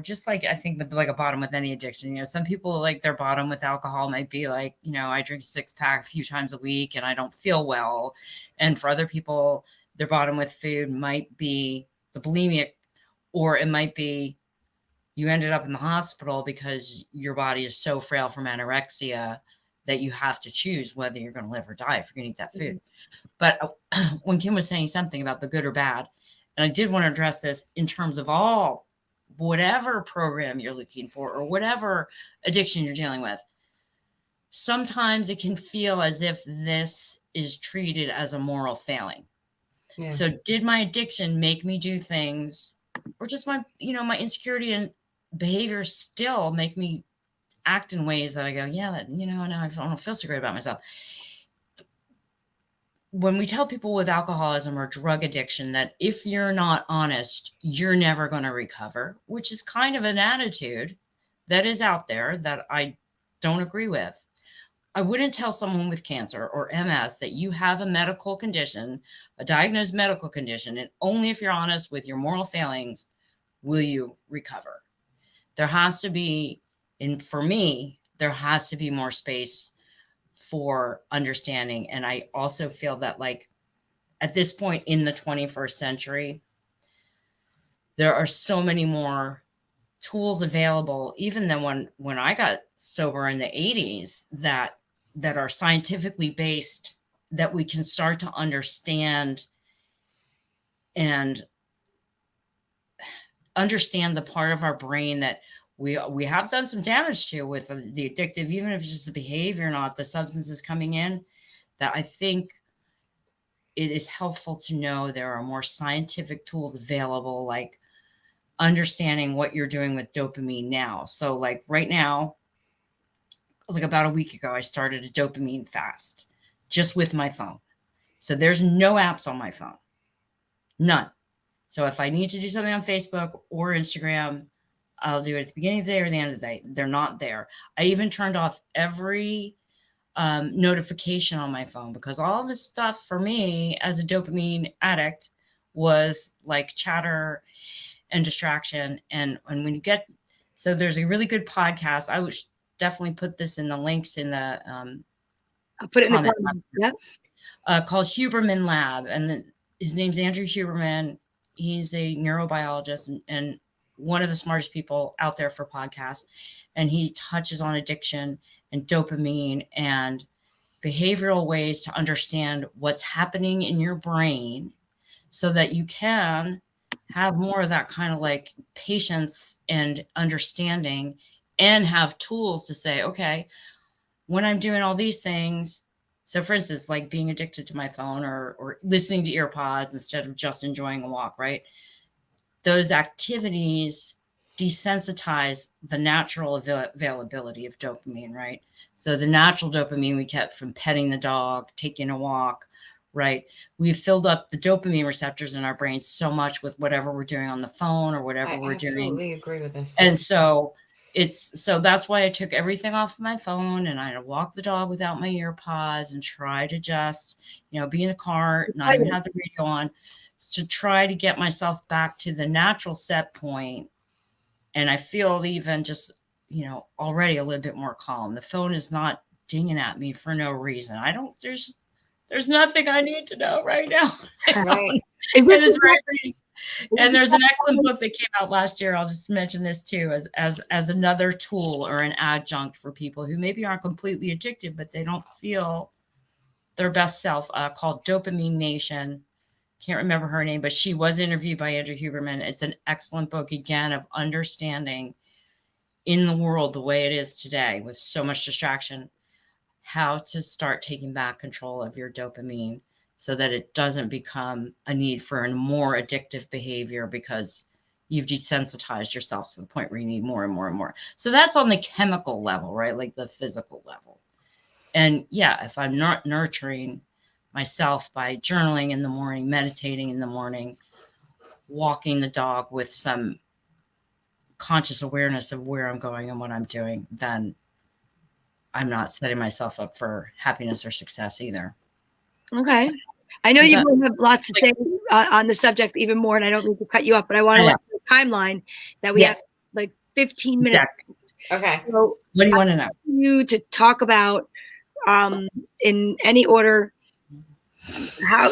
just like I think with like a bottom with any addiction, some people, like their bottom with alcohol might be like, I drink a 6-pack a few times a week and I don't feel well. And for other people, their bottom with food might be the bulimic, or it might be you ended up in the hospital because your body is so frail from anorexia that you have to choose whether you're going to live or die if you're going to eat that food. But when Kim was saying something about the good or bad, and I did want to address this in terms of whatever program you're looking for or whatever addiction you're dealing with, sometimes it can feel as if this is treated as a moral failing. Yeah. So did my addiction make me do things, or just my insecurity and behavior still make me act in ways that I go, yeah, now I don't feel so great about myself. When we tell people with alcoholism or drug addiction that if you're not honest, you're never going to recover, which is kind of an attitude that is out there that I don't agree with. I wouldn't tell someone with cancer or MS that you have a medical condition, a diagnosed medical condition, and only if you're honest with your moral failings will you recover. There has to be, and for me, there has to be more space for understanding. And I also feel that, like, at this point in the 21st century, there are so many more tools available, even than when I got sober in the 80s, that are scientifically based, that we can start to understand and understand the part of our brain that we have done some damage to with the addictive, even if it's just the behavior, not the substances coming in, that I think it is helpful to know there are more scientific tools available, like understanding what you're doing with dopamine now. So like right now, like about a week ago, I started a dopamine fast just with my phone. So there's no apps on my phone, none. So if I need to do something on Facebook or Instagram, I'll do it at the beginning of the day or the end of the day. They're not there. I even turned off every notification on my phone, because all this stuff for me as a dopamine addict was like chatter and distraction. And when you get, so there's a really good podcast. I would definitely put this in the links in the I'll put it comments. In the comments. Called Huberman Lab. And his name's Andrew Huberman. He's a neurobiologist and one of the smartest people out there for podcasts. And he touches on addiction and dopamine and behavioral ways to understand what's happening in your brain so that you can have more of that kind of like patience and understanding, and have tools to say, okay, when I'm doing all these things, so for instance, like being addicted to my phone or listening to earpods instead of just enjoying a walk, right? Those activities desensitize the natural availability of dopamine, right? So the natural dopamine we get from petting the dog, taking a walk, right? We've filled up the dopamine receptors in our brains so much with whatever we're doing on the phone or whatever we're doing. I absolutely agree with this. And so that's why I took everything off of my phone, and I walk the dog without my earpods and try to just, be in the car, not even have the radio on, to try to get myself back to the natural set point. And I feel even just, already a little bit more calm. The phone is not dinging at me for no reason. There's nothing I need to know right now. Right. And there's an excellent book that came out last year. I'll just mention this too, as another tool or an adjunct for people who maybe aren't completely addicted, but they don't feel their best self, called Dopamine Nation. Can't remember her name, but she was interviewed by Andrew Huberman. It's an excellent book, again, of understanding in the world the way it is today with so much distraction, how to start taking back control of your dopamine so that it doesn't become a need for a more addictive behavior because you've desensitized yourself to the point where you need more and more and more. So that's on the chemical level, right? Like the physical level. And yeah, if I'm not nurturing myself by journaling in the morning, meditating in the morning, walking the dog with some conscious awareness of where I'm going and what I'm doing, then I'm not setting myself up for happiness or success either. Okay. I know you have lots to say on the subject even more, and I don't need to cut you off, but I want to let you know the timeline that we have like 15 minutes. Exactly. Okay. So what do you want to know? You to talk about in any order, how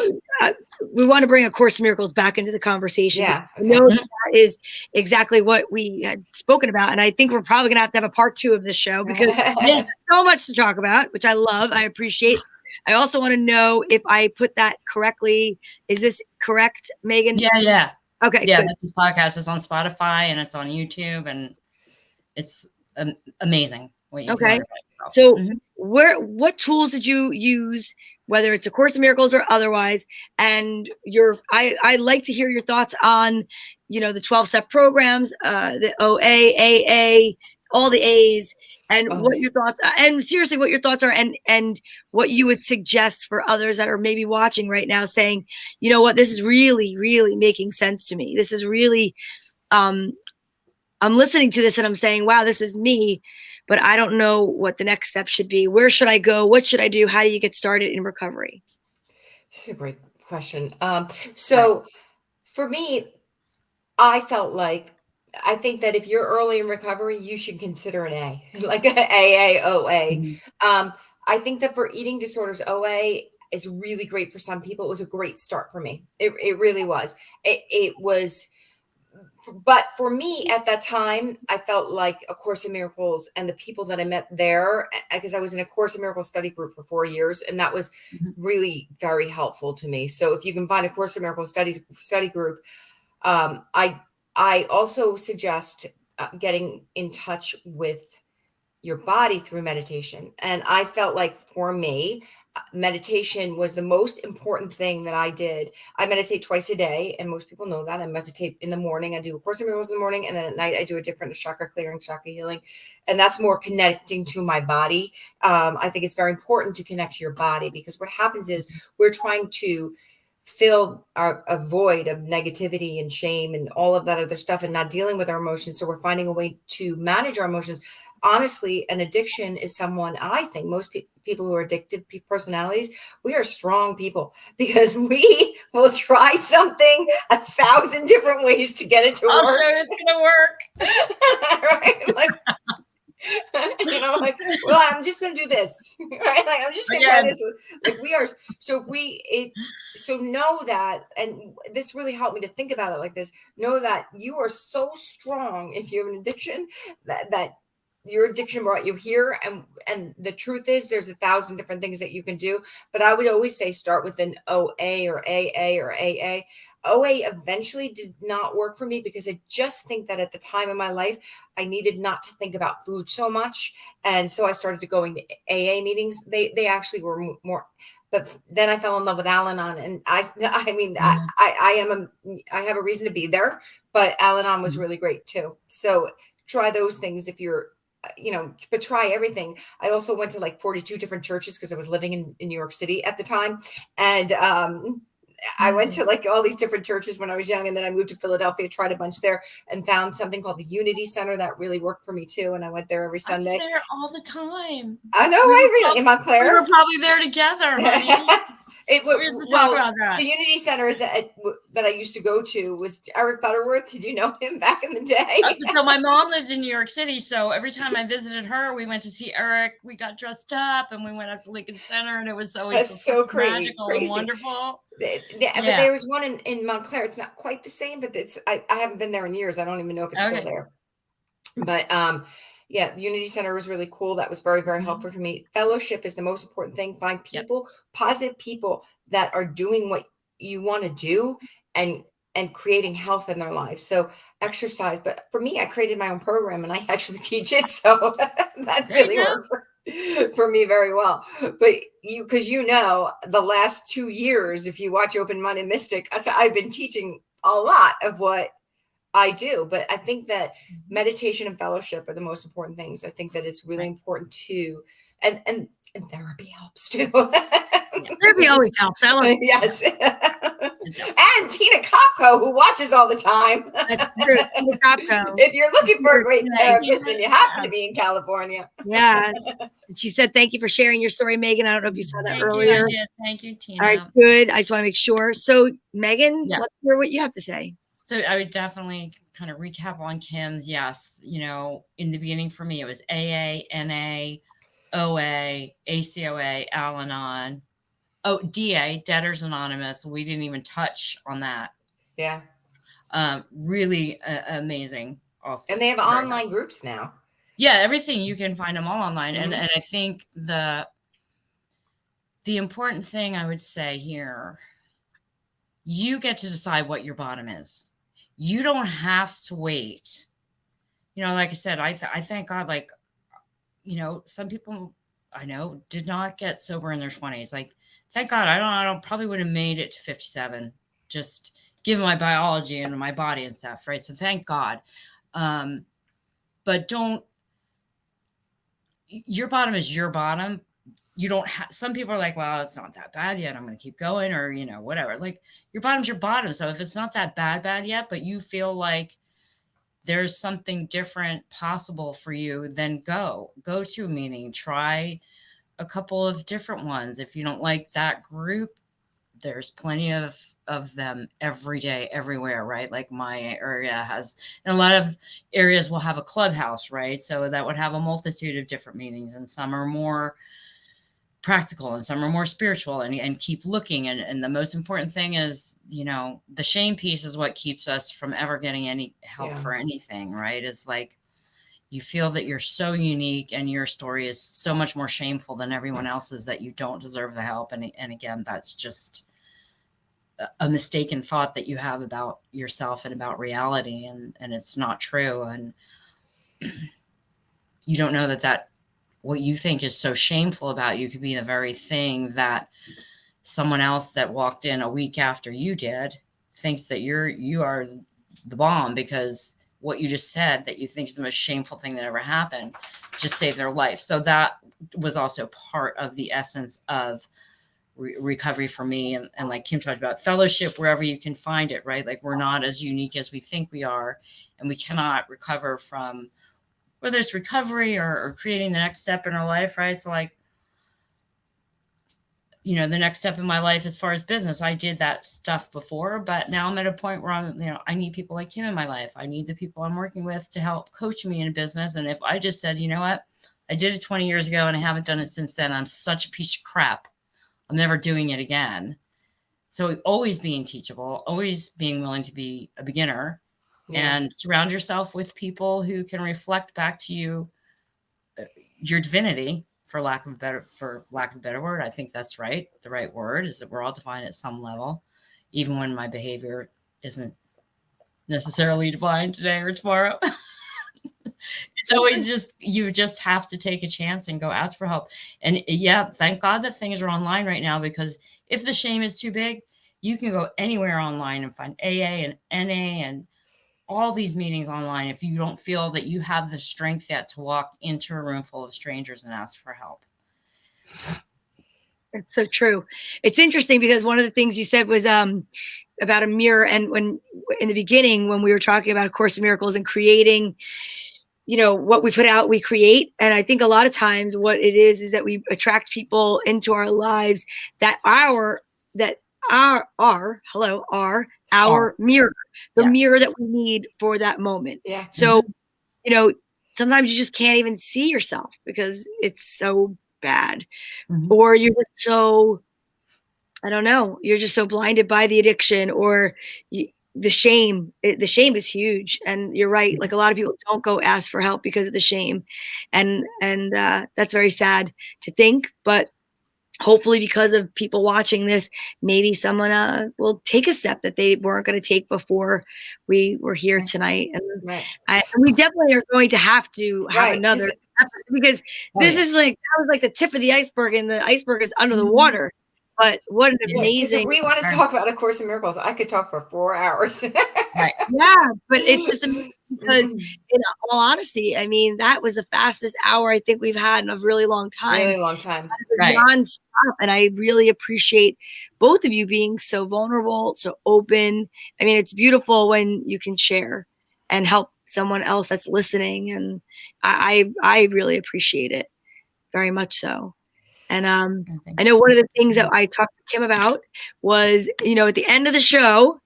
we want to bring A Course in Miracles back into the conversation. Yeah. I know that is exactly what we had spoken about. And I think we're probably going to have a part 2 of this show because there's so much to talk about, which I love. I appreciate. I also want to know if I put that correctly. Is this correct, Megan? Yeah. Okay. Yeah, good. that's his podcast. It's on Spotify and it's on YouTube, and it's amazing what you can learn about yourself. So what tools did you use, whether it's A Course in Miracles or otherwise? And I like to hear your thoughts on, the 12-step programs, the OA, AA, all the A's, and what your thoughts, and seriously, what your thoughts are, and what you would suggest for others that are maybe watching right now saying, you know what, this is really, really making sense to me. This is really, I'm listening to this and I'm saying, wow, this is me, but I don't know what the next step should be. Where should I go? What should I do? How do you get started in recovery? This is a great question. So for me, I think that if you're early in recovery, you should consider an A, like an AA, OA. I think that for eating disorders, OA is really great for some people. It was a great start for me. It really was. It was. But for me at that time, I felt like A Course in Miracles and the people that I met there, because I was in a Course in Miracles study group for 4 years, and that was really very helpful to me. So if you can find a Course in Miracles study group, I also suggest getting in touch with your body through meditation. And I felt like for me, meditation was the most important thing that I did. I meditate twice a day, and most people know that. I meditate in the morning. I do A Course in Miracles in the morning, and then at night I do a different chakra clearing, chakra healing, and that's more connecting to my body. I think it's very important to connect to your body, because what happens is we're trying to fill a void of negativity and shame and all of that other stuff, and not dealing with our emotions. So we're finding a way to manage our emotions. Honestly, an addiction is someone, I think most people who are addictive personalities, we are strong people, because we will try something 1,000 different ways to get it to I'll work. show you it's gonna work. Right? Like, well, I'm just going to do this, right? Like, I'm just going to try this. Like, we are, so know that, and this really helped me to think about it like this, know that you are so strong if you have an addiction, that your addiction brought you here. And the truth is there's 1,000 different things that you can do. But I would always say, start with an OA or AA or AA. OA eventually did not work for me, because I just think that at the time in my life, I needed not to think about food so much. And so I started to going to AA meetings. They actually were more, but then I fell in love with Al-Anon. And I have a reason to be there, but Al-Anon was really great too. So try those things if you're, but try everything. I also went to like 42 different churches, because I was living in New York City at the time. And I went to like all these different churches when I was young. And then I moved to Philadelphia, tried a bunch there, and found something called the Unity Center that really worked for me too. And I went there every Sunday. I was there all the time. I know, in Montclair. We were probably there together, honey. The Unity Center that I used to go to was Eric Butterworth. Did you know him back in the day? So my mom lived in New York City. So every time I visited her, we went to see Eric. We got dressed up and we went out to Lincoln Center, and it was always so magical and wonderful. Yeah, but there was one in Montclair. It's not quite the same, but I haven't been there in years. I don't even know if it's still there. But yeah, the Unity Center was really cool. That was very, very helpful for me. Fellowship is the most important thing. Find people, positive people that are doing what you want to do and creating health in their lives. So exercise. But for me, I created my own program and I actually teach it. So that really worked for me very well. But because the last 2 years, if you watch Open Minded Mystic, I've been teaching a lot of what I do, but I think that meditation and fellowship are the most important things. I think that it's really important too. And therapy helps too. Therapy always helps. I love it. Yes. And Tina Kopko, who watches all the time. That's true. Tina Kopko. If you're looking for a great therapist and you happen to be in California. Yeah. She said, thank you for sharing your story, Megan. I don't know if you saw that earlier. I did. Thank you, Tina. All right, good. I just want to make sure. So, Megan, let's hear what you have to say. So I would definitely kind of recap on Kim's. Yes, in the beginning for me, it was AA, NA, OA, ACOA, Al-Anon, Oh, DA, Debtors Anonymous. We didn't even touch on that. Yeah. Really amazing. Also, And they have online groups now. Yeah, everything, you can find them all online. And I think the important thing I would say here, you get to decide what your bottom is. You don't have to wait. You know, like I said, I thank God, like, you know, some people I know did not get sober in their 20s. Like, thank God, I don't probably would have made it to 57, just given my biology and my body and stuff, right? So thank God. But your bottom is your bottom. You don't have, some people are like, well, it's not that bad yet, I'm going to keep going, or, you know, whatever. Like, your bottom's your bottom. So if it's not that bad yet, but you feel like there's something different possible for you, then go to a meeting, try a couple of different ones. If you don't like that group, there's plenty of them every day, everywhere, right? Like my area has, and a lot of areas will have a clubhouse, right? So that would have a multitude of different meetings, and some are more practical and some are more spiritual, and keep looking. And the most important thing is, you know, the shame piece is what keeps us from ever getting any help for anything, right? It's like, you feel that you're so unique and your story is so much more shameful than everyone else's that you don't deserve the help. And again, that's just a mistaken thought that you have about yourself and about reality. And it's not true. And you don't know that what you think is so shameful about you could be the very thing that someone else that walked in a week after you did thinks that you are the bomb, because what you just said that you think is the most shameful thing that ever happened just saved their life. So that was also part of the essence of recovery for me. And like Kim talked about, fellowship wherever you can find it, right? Like, we're not as unique as we think we are, and we cannot recover from, whether it's recovery or creating the next step in our life, right? So like, you know, the next step in my life as far as business, I did that stuff before, but now I'm at a point where I'm, you know, I need people like Kim in my life. I need the people I'm working with to help coach me in business. And if I just said, you know what, I did it 20 years ago and I haven't done it since then, I'm such a piece of crap, I'm never doing it again. So always being teachable, always being willing to be a beginner, and surround yourself with people who can reflect back to you your divinity, for lack of a better word. I think that's right. The right word is that we're all divine at some level, even when my behavior isn't necessarily divine today or tomorrow. It's always just, you just have to take a chance and go ask for help. And yeah, thank God that things are online right now, because if the shame is too big, you can go anywhere online and find AA and NA and all these meetings online if you don't feel that you have the strength yet to walk into a room full of strangers and ask for help. It's so true. It's interesting because one of the things you said was about a mirror. And when in the beginning, when we were talking about A Course in Miracles and creating, you know, what we put out, we create. And I think a lot of times what it is that we attract people into our lives that are mirror, the mirror that we need for that moment. Yeah. So, you know, sometimes you just can't even see yourself because it's so bad, or you're just so, I don't know, you're just so blinded by the addiction or the shame. The shame is huge. And you're right. Like, a lot of people don't go ask for help because of the shame. And that's very sad to think, but hopefully because of people watching this, maybe someone will take a step that they weren't going to take before we were here tonight. And we definitely are going to have another, because this is like, that was like the tip of the iceberg, and the iceberg is under the water. But what an amazing. If we want to talk about A Course in Miracles, I could talk for 4 hours. Yeah, but it's just amazing because, in all honesty, I mean, that was the fastest hour I think we've had in a really long time. Really long time. Non-stop. And I really appreciate both of you being so vulnerable, so open. I mean, it's beautiful when you can share and help someone else that's listening. And I really appreciate it very much so. And I know one of the things that I talked to Kim about was, you know, at the end of the show,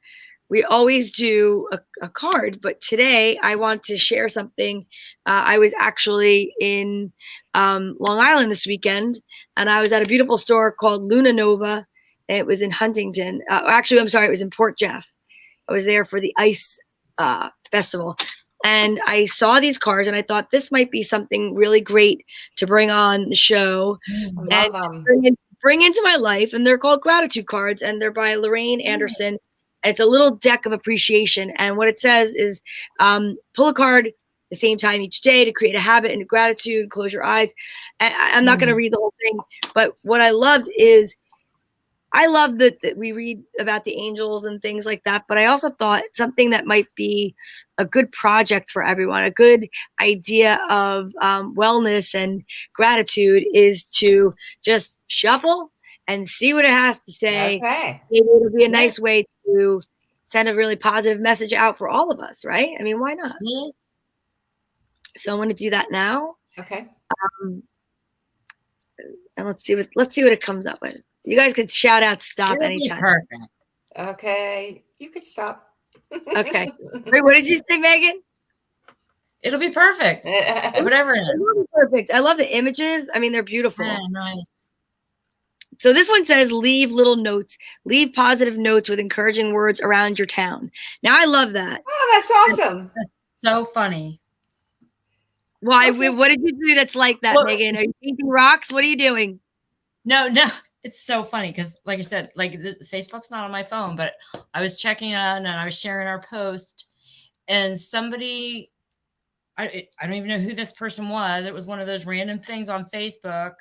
we always do a card, but today I want to share something. I was actually in Long Island this weekend, and I was at a beautiful store called Luna Nova. It was in Huntington. Actually, I'm sorry, it was in Port Jeff. I was there for the ice festival. And I saw these cards and I thought this might be something really great to bring on the show and bring into my life. And they're called gratitude cards, and they're by Lorraine Anderson. And it's a little deck of appreciation. And what it says is pull a card the same time each day to create a habit and gratitude. Close your eyes. And I'm not going to read the whole thing, but what I loved is I love that we read about the angels and things like that, but I also thought something that might be a good project for everyone, a good idea of wellness and gratitude is to just shuffle and see what it has to say. Okay. Maybe it'll be a nice way to send a really positive message out for all of us, right? I mean, why not? So I'm going to do that now. Okay. And let's see what it comes up with. You guys could shout out stop anytime. Perfect. Okay. You could stop. Okay. Wait, what did you say, Megan? It'll be perfect. Whatever it is. It'll be perfect. I love the images. I mean, they're beautiful. Yeah, nice. So this one says, leave little notes. Leave positive notes with encouraging words around your town. Now, I love that. Oh, that's awesome. That's so funny. Why? Okay. What did you do that's like that, Megan? Are you painting rocks? What are you doing? No. It's so funny because, like I said, like the Facebook's not on my phone, but I was checking on and I was sharing our post, and somebody, I don't even know who this person was. It was one of those random things on Facebook.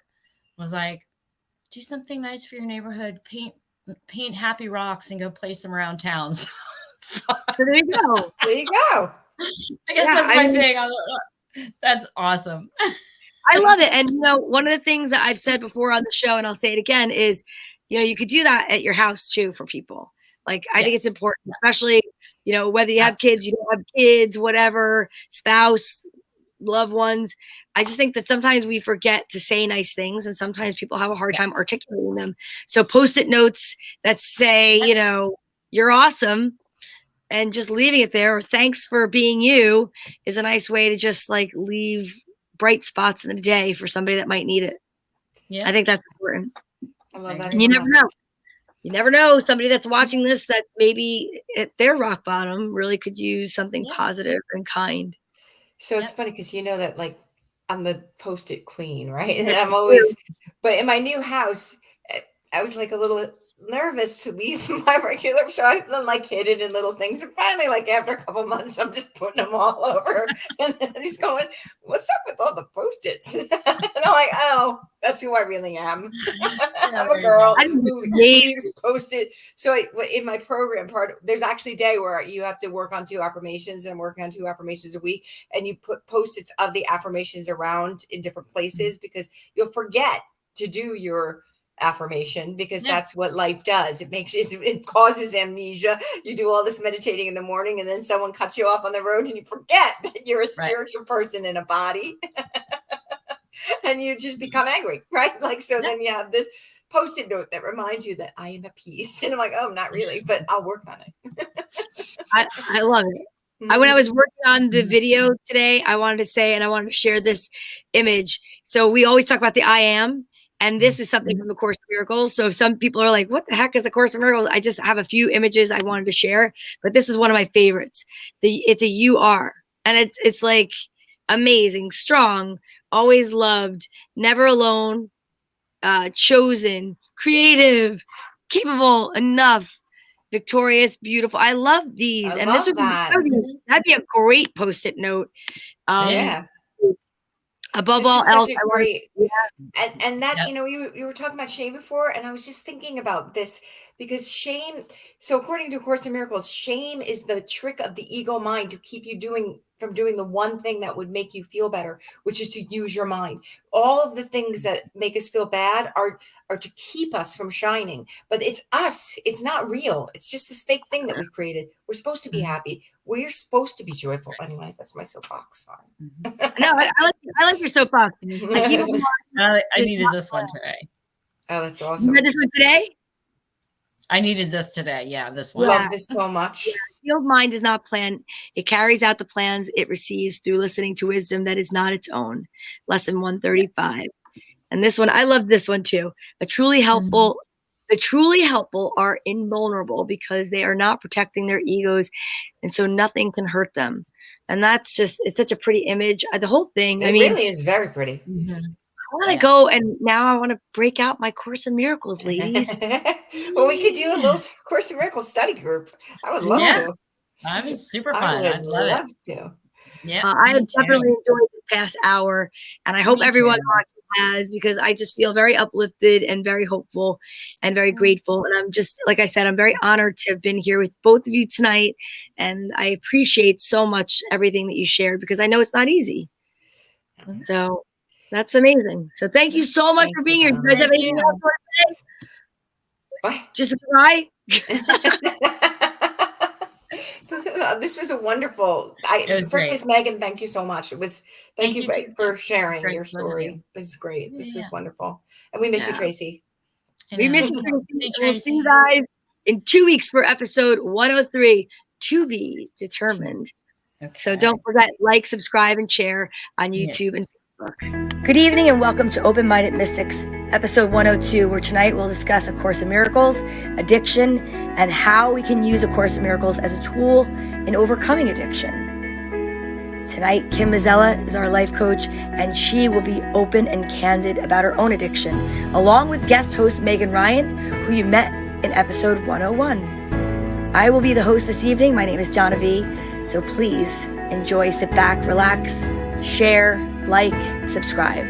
Was like, do something nice for your neighborhood. Paint happy rocks and go place them around town. So there you go. There you go. I guess that's my thing. That's awesome. I love it. And, one of the things that I've said before on the show, and I'll say it again, is, you could do that at your house too for people. Like, I think it's important, especially, whether you have kids, you don't have kids, whatever, spouse, loved ones. I just think that sometimes we forget to say nice things, and sometimes people have a hard time articulating them. So Post-it notes that say, you're awesome, and just leaving it there, or thanks for being you, is a nice way to just like leave bright spots in the day for somebody that might need it. Yeah. I think that's important. I love that. And you never know. You never know. Somebody that's watching this that maybe at their rock bottom really could use something positive and kind. So it's funny because that like I'm the Post-it queen, right? And I'm always, but in my new house, I was like a little nervous to leave my regular, so I've been like hidden in little things. And finally, like after a couple months, I'm just putting them all over. And he's going, "What's up with all the Post-its?" And I'm like, "Oh, that's who I really am. I'm a girl who leaves Post-it." So in my program there's actually a day where you have to work on 2 affirmations, and I'm working on 2 affirmations a week, and you put Post-its of the affirmations around in different places because you'll forget to do your affirmation because that's what life does. It causes amnesia. You do all this meditating in the morning, and then someone cuts you off on the road, and you forget that you're a spiritual person in a body, and you just become angry, right? Like, so then you have this Post-it note that reminds you that I am at peace, and I'm like, oh, not really, but I'll work on it. I love it. When I was working on the video today, I wanted to say, and I wanted to share this image. So we always talk about the I am. And this is something from the Course of Miracles. So some people are like, what the heck is a Course of Miracles? I just have a few images I wanted to share, but this is one of my favorites. It's a you are. And it's like amazing, strong, always loved, never alone, chosen, creative, capable, enough, victorious, beautiful. I love these. I love that'd be a great Post-it note. Above all else, and that you were talking about shame before, and I was just thinking about this because shame. So according to Course in Miracles, shame is the trick of the ego mind to keep you from doing the one thing that would make you feel better, which is to use your mind. All of the things that make us feel bad are to keep us from shining, but it's us. It's not real. It's just this fake thing that we created. We're supposed to be happy. We're supposed to be joyful. Anyway, that's my soapbox. No, I like your soapbox. I needed this one today. Oh, that's awesome. You read this one today? I needed this today. Yeah, this one. Love this so much. Field mind does not plan. It carries out the plans it receives through listening to wisdom that is not its own. Lesson 135. And this one, I love this one too. A truly helpful The truly helpful are invulnerable because they are not protecting their egos, and so nothing can hurt them. And that's just, it's such a pretty image. The whole thing, It really is very pretty. I want to go, and now I want to break out my Course in Miracles, ladies. Well, we could do a little Course in Miracles study group. I would love to. That'd be super fun. I I'd would love love it. to. Yeah, I have definitely enjoyed this past hour, and I hope Me everyone too. watching has, because I just feel very uplifted and very hopeful and very grateful. And I'm just, like I said, I'm very honored to have been here with both of you tonight, and I appreciate so much everything that you shared, because I know it's not easy. So that's amazing. So thank you so much for being here. You guys have anything else you want to say? What? Just a cry? This was a wonderful. It was First great. place, Megan, thank you so much. It was thank you you too. for sharing Great, your both of story. you. It was great. This was Yeah. wonderful, and we miss you, Yeah. Tracy. We miss you, Hey, Tracy. We'll see you Tracy. guys in 2 weeks for episode 103, To Be Determined. So don't forget, like, subscribe, and share on YouTube and Facebook. Good evening and welcome to Open Minded Mystics, episode 102, where tonight we'll discuss A Course in Miracles, addiction, and how we can use A Course in Miracles as a tool in overcoming addiction. Tonight, Kim Mazzella is our life coach, and she will be open and candid about her own addiction, along with guest host Meghan Ryan, who you met in episode 101. I will be the host this evening. My name is Donna V. So please enjoy, sit back, relax, share, like, subscribe.